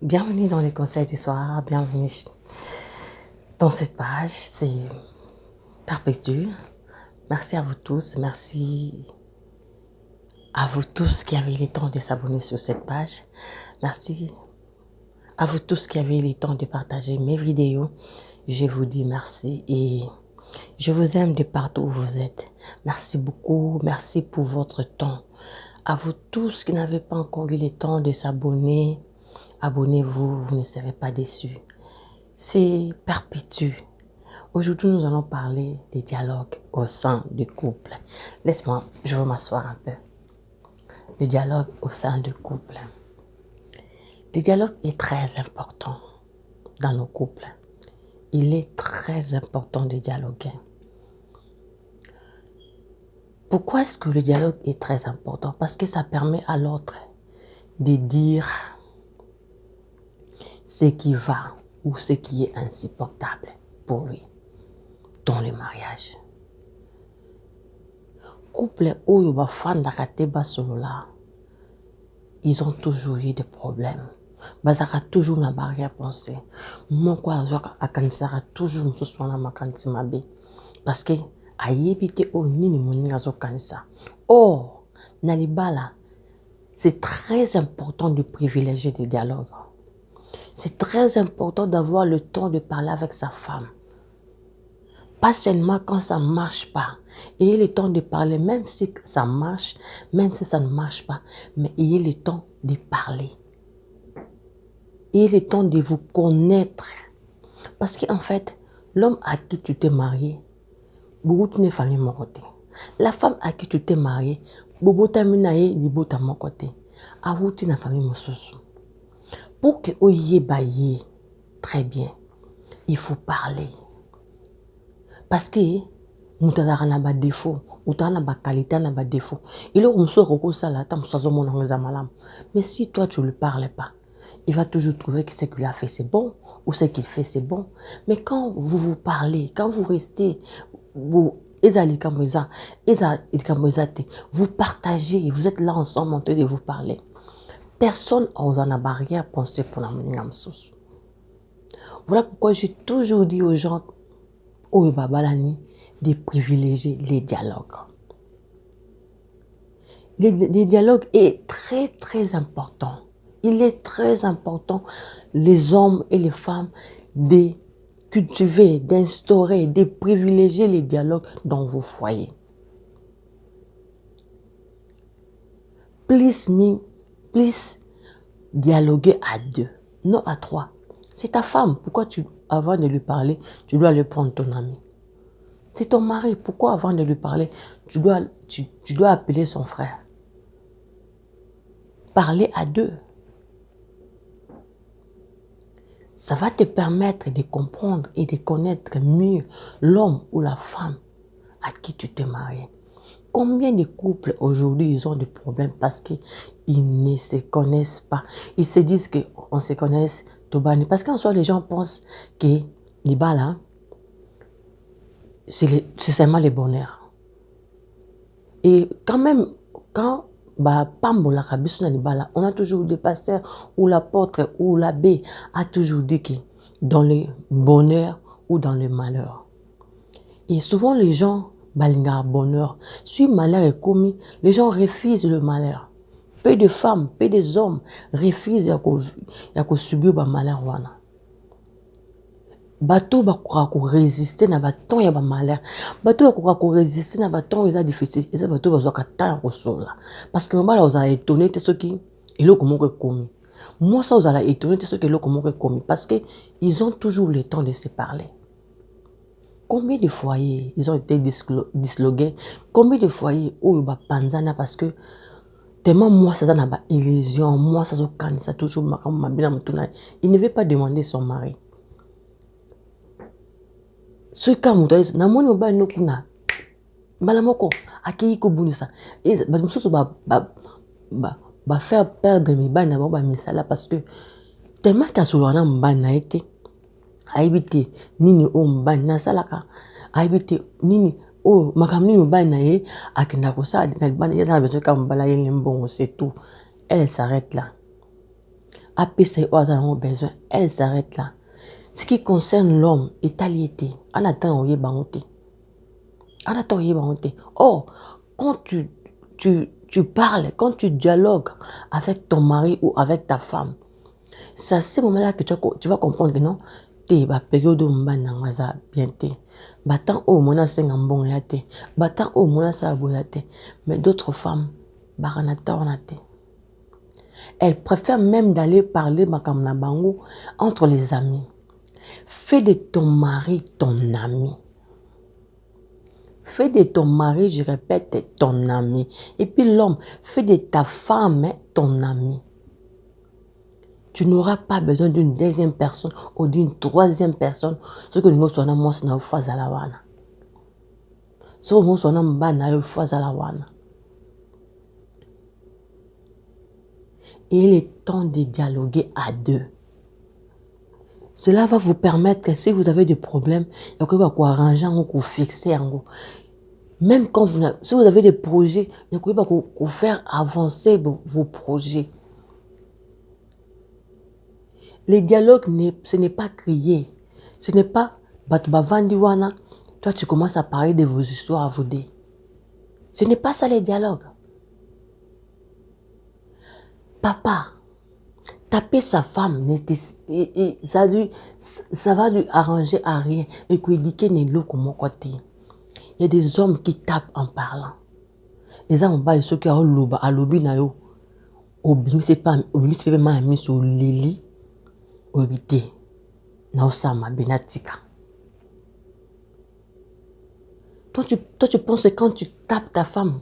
Bienvenue dans les conseils du soir, bienvenue dans cette page, c'est Perpétue. Merci à vous tous, merci à vous tous qui avez le temps de s'abonner sur cette page. Merci à vous tous qui avez le temps de partager mes vidéos. Je vous dis merci et je vous aime de partout où vous êtes. Merci beaucoup, merci pour votre temps. À vous tous qui n'avez pas encore eu le temps de s'abonner, abonnez-vous, vous ne serez pas déçus. C'est Perpétue. Aujourd'hui, nous allons parler des dialogues au sein du couple. Laisse-moi, je vais m'asseoir un peu. Le dialogue au sein du couple. Le dialogue est très important dans nos couples. Il est très important de dialoguer. Pourquoi est-ce que le dialogue est très important? Parce que ça permet à l'autre de dire ce qui va ou ce qui est insupportable pour lui dans le mariage. Couple où ils ont toujours eu des problèmes. Bazaka toujours na barrière pensée. Mon quoi a kanisara toujours nous soit na makanti mabe. Parce que ayebite o nini moninga zo kanisa. Or nalibala c'est très important de privilégier des dialogues. C'est très important d'avoir le temps de parler avec sa femme. Pas seulement quand ça ne marche pas. Ayez le temps de parler, même si ça marche, même si ça ne marche pas. Mais ayez le temps de parler. Ayez le temps de vous connaître. Parce qu'en fait, l'homme à qui tu t'es marié, beaucoup ne famille mon côté. La femme à qui tu t'es marié, beaucoup t'aminaye ni beaucoup mon côté. À vous tu n'as famille mon sousou. Pour que vous y baillez très bien, il faut parler. Parce que nous avons des défauts, nous avons des qualités, des défauts. Il est comme ça, mais si toi tu ne lui parles pas, il va toujours trouver que ce qu'il a fait c'est bon ou ce qu'il fait c'est bon. Mais quand vous vous parlez, quand vous restez, vous partagez, vous êtes là ensemble en train de vous parler. Personne n'a barrière pensée pour la mouningamsous. Voilà pourquoi j'ai toujours dit aux gens de privilégier les dialogues. Les dialogues est très très important. Il est très important, les hommes et les femmes, de cultiver, d'instaurer, de privilégier les dialogues dans vos foyers. Plus dialoguer à deux, non à trois. C'est ta femme, pourquoi avant de lui parler, tu dois lui prendre ton ami? C'est ton mari, pourquoi avant de lui parler, tu dois appeler son frère? Parler à deux. Ça va te permettre de comprendre et de connaître mieux l'homme ou la femme à qui tu t'es marié. Combien de couples aujourd'hui ils ont des problèmes parce qu'ils ne se connaissent pas. Ils se disent qu'on se connaisse tout bas. Parce qu'en soi, les gens pensent que les balles, c'est seulement le bonheur. Et quand même, quand on a toujours des pasteurs ou l'apôtre ou l'abbé a toujours dit que dans le bonheur ou dans le malheur. Et souvent les gens balinga bonheur. Si malheur est commis, les gens refusent le malheur. Peu de femmes, peu des hommes refusent de subir le malheur. Bateau va résister na baton ya ba malheur. Bateau va résister na baton ils a difficile. Et ça bateau va zoka au sol. Parce que moi là vous allez étonner de ce qui est là comment que commis. Moi ça vous allez étonner de ce qui est là comment que commis parce que ils ont toujours le temps de se parler. Combien de foyers ils ont été dislogués? Combien de foyers où ils va panzana parce que tellement moi ça n'a pas illusion, moi ça ça toujours il ne veut pas demander son mari. Ce cas mutualiste na moni oba no kuna balamoko akei ko bunisa et bamusoso ba faire perdre mes bana ba misala parce que tellement ka solana mbana été aibité nini o mbana salaka aibité nini o makamni mbana e akenda ko sa na bana ya besoin ka mbala yele mbongo c'est tout. Elle s'arrête là. APC ou a besoin, elle s'arrête là. Ce qui concerne l'homme est aliété. En attendant, on y est bangoté. En attendant, on y est bangoté. Or, quand tu parles, quand tu dialogues avec ton mari ou avec ta femme, c'est à ce moment-là que tu vas comprendre que non, tu es période où tu es bien. Batan au mona senga mbongo ya te. Batan au mona sa aboya te. Mais d'autres femmes, baranata onate. Elles préfèrent même d'aller parler makamna bango entre les amis. Fais de ton mari ton ami. Fais de ton mari, je répète, ton ami. Et puis l'homme, fais de ta femme ton ami. Tu n'auras pas besoin d'une deuxième personne ou d'une troisième personne. Ce que nous sommes moi, c'est une phase à la wana. Ce que nous sommes une phase à la wana. Il est temps de dialoguer à deux. Cela va vous permettre que si vous avez des problèmes, il y a quoi arranger ou fixer. Même quand si vous avez des projets, il y a quoi faire avancer vos projets. Les dialogues, ce n'est pas crier. Ce n'est pas Batubavandi-wana. Toi, tu commences à parler de vos histoires à vous dire. Ce n'est pas ça les dialogues. Papa, taper sa femme, ça va lui arranger à rien. Et qu'il dit qu'il n'est pas comme côté. Il y a des hommes qui tapent en parlant. Les hommes ont ceux qui ont l'oba, à l'obi na yo. Obi, c'est pas mis sur lili. Obité. Na osama benatika. Toi, tu penses que quand tu tapes ta femme,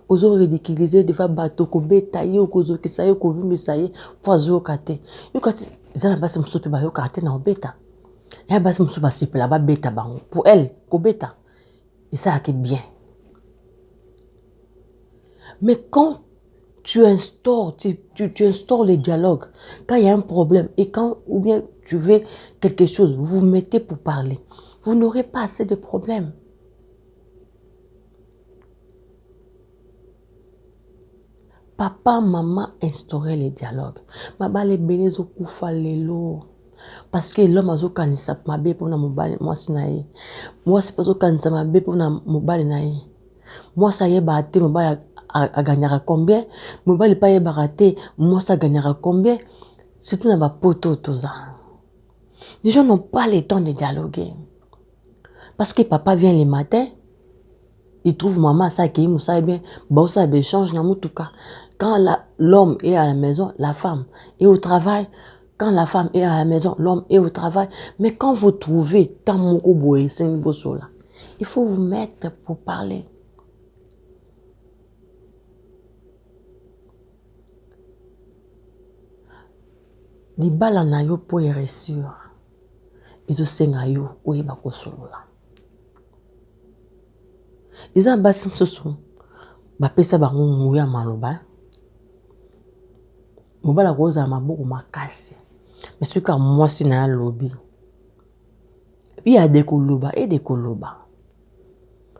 aux autres ridiculisés, des fois, bateau, kobe, taillé, ou kozo, que ça y est, kovu, mais ça y est, poiso, kate. Yo, kate, zana basi msope ba yo kate na obeta. Ya basi msope ba sepe la ba beta bango. Pour elle, kobeta. Et ça, c'est bien. Mais quand tu instaures les dialogues, quand il y a un problème, et quand, ou bien tu veux quelque chose, vous vous mettez pour parler, vous n'aurez pas assez de problèmes. Papa, maman instauraient les dialogues. Maba les bénézo kufa lelo. Parce que l'homme a zo kanisa mabe pour na mobile moi sinaye. Moi c'est pas zo kanisa mabe pour na mobile naye. Moi ça y est baté mobile a gagnera combien? Mobile pas y baraté, moi ça gagnera combien? C'est tout na ba poto toza. Les gens n'ont pas le temps de dialoguer. Parce que papa vient le matin, il trouve maman ça qui moussa bien, bon ça échange na mutuka. Quand l'homme est à la maison, la femme est au travail. Quand la femme est à la maison, l'homme est au travail. Mais quand vous trouvez tant mokoboe, il faut vous mettre pour parler. Di bala na yo po sûr. Ils ont yo ou bako solola. Ils ont basim soso. Ba pesa bango muya maloba. Mobala koza maboko makasi. Mais ce que moi si na lobby. Il y a des koloba et des koloba.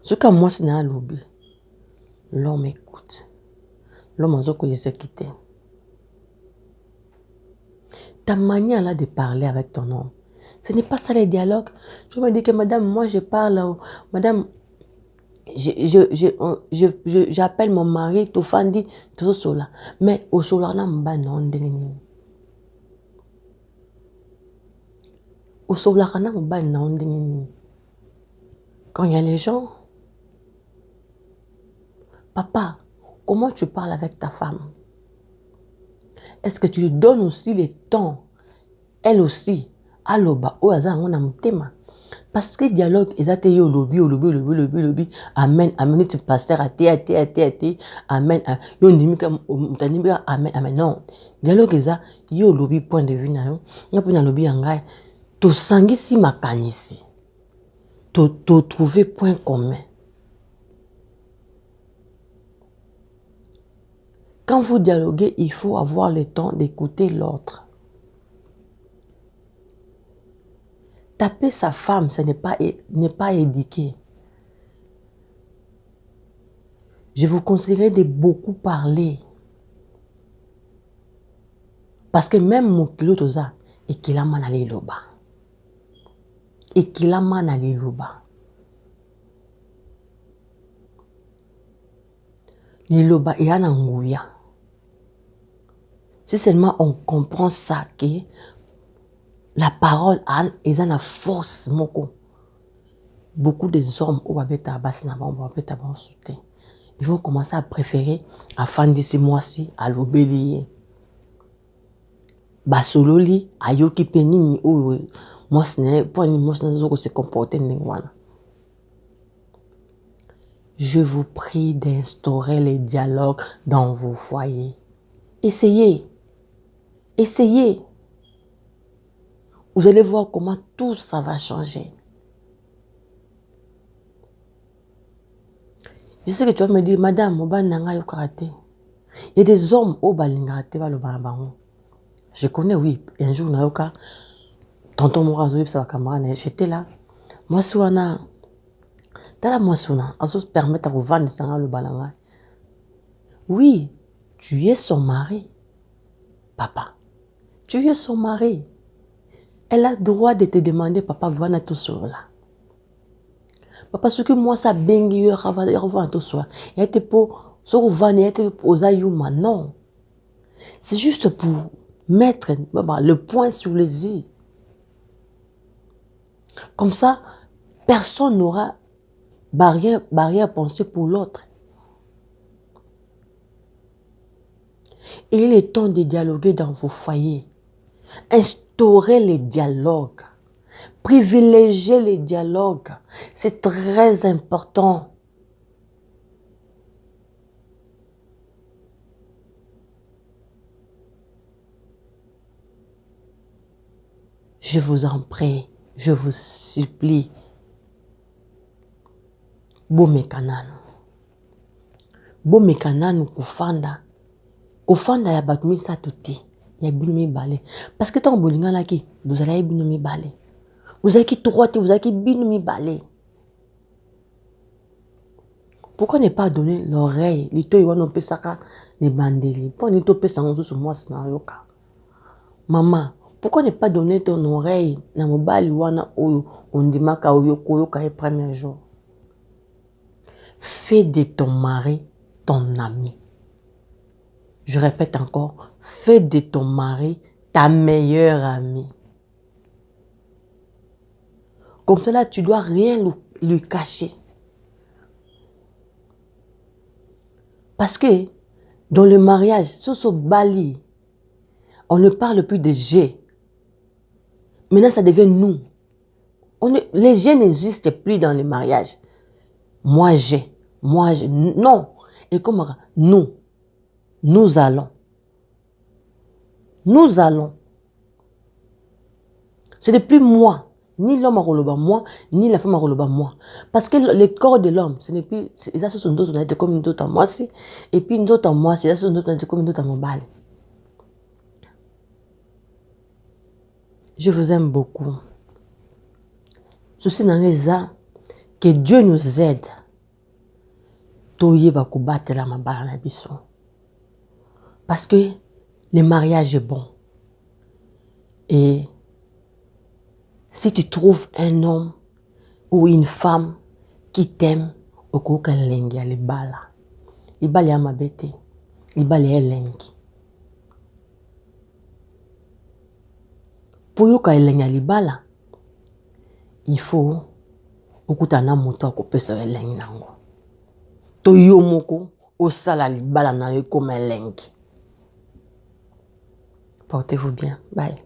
Ce que moi si na lobby. L'homme écoute. L'homme a zoko quitter. Ta manière là de parler avec ton homme, ce n'est pas ça les dialogues. Je me dis que madame, moi je parle, madame, j'appelle mon mari, tout fandi, tout cela. Mais au solar là, non, au solar là, non, quand il y a les gens, papa, comment tu parles avec ta femme? Est-ce que tu lui donnes aussi le temps, elle aussi, à l'oba, ou à zangona tema? Parce que dialogue, ils ont été au lobby, amen, amen, tu pasteur, amen, amen, non. Dialogue, ils ont yo lobby, point de vue, na yo, na lobby, angai, to sangisi makanisi, to trouver point commun. Quand vous dialoguez, il faut avoir le temps d'écouter l'autre. Taper sa femme, ce n'est pas éduqué. Je vous conseillerais de beaucoup parler. Parce que même mon pilote ça, et qu'il a mal à l'eloba. Et qu'il a mal à l'eloba. L'eloba et un angouya. Si seulement on comprend ça, que la parole a une force, moko. Beaucoup des hommes au ils vont commencer à préférer à fin de ce mois-ci à l'obélier. Basololi, à yoki penini, ou moi ce n'est pas une motion de se comporter. Je vous prie d'instaurer les dialogues dans vos foyers. Essayez. Essayez. Vous allez voir comment tout ça va changer. Je sais que tu vas me dire, madame, il y a des hommes au balingate, je connais, oui. Un jour, tonton Mourazo, j'étais là. Moi, si on a. Moi, si on a. On se permet de vous vendre le balanga. Oui, tu es son mari. Papa, tu es son mari. Elle a le droit de te demander, papa, voilà tout sur là. Papa, ce que moi, ça bengi, revoir tout ça. Et était pour, ce que vous vendez, était aux ayouma. Non. C'est juste pour mettre le point sur les i. Comme ça, personne n'aura barrière à penser pour l'autre. Il est temps de dialoguer dans vos foyers. Instaurez les dialogues. Privilégiez les dialogues. C'est très important. Je vous en prie, je vous supplie. Bomekanano. Bomekanano kufanda. Kufanda ya batumi sa tuti. Ya binumi balé. Parce que tant bolinga là qui, vous allez binumi balé. Vous avez qui droite, vous avez qui binumi balé. Pourquoi ne pas donner l'oreille? Lito iwa no pesaka ne bandeli. Pour ne to pesa ngozo sur moi scenario ka. Maman, pourquoi ne pas donner ton oreille na mobali wana oyo ondimaka oyo koyoka le premier jour? Fais de ton mari ton ami. Je répète encore, fais de ton mari ta meilleure amie. Comme cela, tu dois rien lui cacher. Parce que dans le mariage, sur ce bali, on ne parle plus de j'ai. Maintenant, ça devient nous. Les j'ai n'existent plus dans le mariage. Moi, j'ai. Moi, j'ai. Non. Et comme nous. Nous allons. Nous allons. Ce n'est plus moi. Ni l'homme à roloba moi, ni la femme à roloba moi. Parce que le corps de l'homme, ce n'est plus. Ça, ce sont d'autres, on a été comme une autre à moi. Et puis une autre à moi, c'est ça, ce sont d'autres, on a été comme une autre à mon bal. Je vous aime beaucoup. Ceci n'est pas que Dieu nous aide. Parce que le mariage est bon. Et si tu trouves un homme ou une femme qui t'aime, au koka lengi le bala. Il bala ya mabete. Il bala ya lengi. Pour yoka lengi le bala, il faut okutana moto akopesa lengi nango. To yo moko osala li bala na yo comme lengi. Portez-vous bien. Bye.